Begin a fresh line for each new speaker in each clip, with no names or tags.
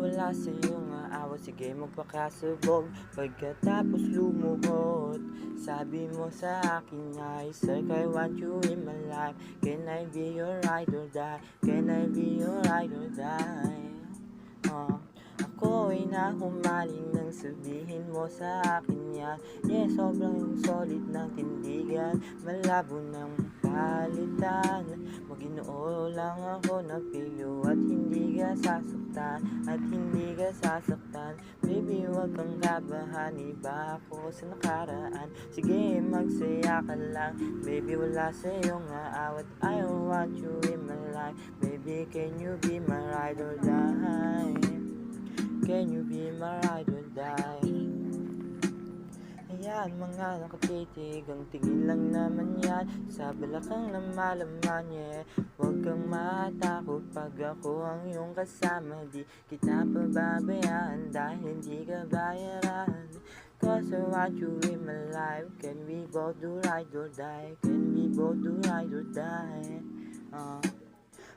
wala sa'yong aawa, sige magpakasabog. Pagkatapos lumuhod, sabi mo sa akin ay, sir, I want you in my life. Can I be your ride or die? Can I be your ride or die? Ako ay nahumaling nang sabihin mo sa akin yan. Yeah, sobrang solid ng tindigan, malabo ng palitan. Maginoo lang ako na pilyo at hindi ka sasaktan, at hindi ka sasaktan. Baby, huwag kang kabahan, iba ako sa nakaraan. Sige, magsaya ka lang, baby, wala sa'yong aawat. I want you in my life, baby, can you be my ride or die? Can you be my ride or die? Ayan mga nakatitig, ang tingin lang naman yan sa balakang na malaman, yeah. Huwag kang matakot pag ako ang iyong kasama, di kita pababayaan dahil hindi ka bayaran. Cause I want you in my life, can we both do ride or die? Can we both do ride or die?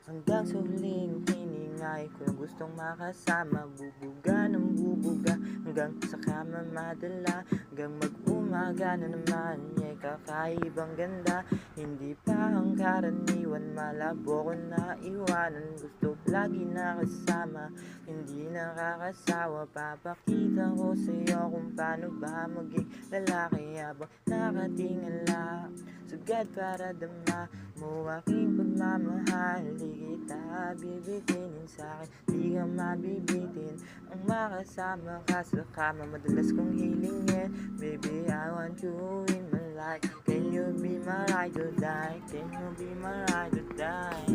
Hanggang sa huling hiningay ko, gustong makasama, bubuga ng bubuga, hanggang sa kama madala, hanggang mag-umaga na naman, yeah, kakaibang ganda. Hindi pa ang karaniwan, malabo ko na iwanan, gusto lagi nakasama, hindi nakakasawa. Papakita ko sa'yo kung paano ba maging lalaki habang nakatingala, sugad para dama mo aking pagmamahal. Di kita bibitinin sa'kin, di ka mabibitin. Ang makasama ka sa kama, madalas kong hilingin. Baby, I want you in my life. Can you be my ride or die? Can you be my ride or die?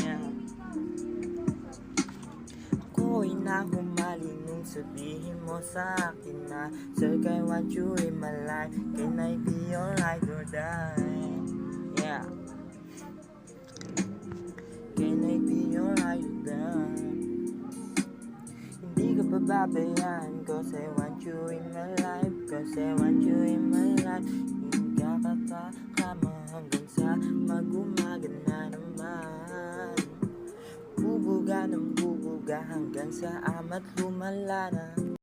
Yeah. Ako'y nahumaling nung sabihin mo sa akin na, sir, I want you in my life. Can I be your ride or die? Yeah. Can I be your ride or die? Hindi ka pababayaan, cause I want you in my life. Cause I want you in my life. Hindi ka kakakama hanggang sa mag-umaga na naman. Bubuga ng bubuga hanggang sa amat lumala na.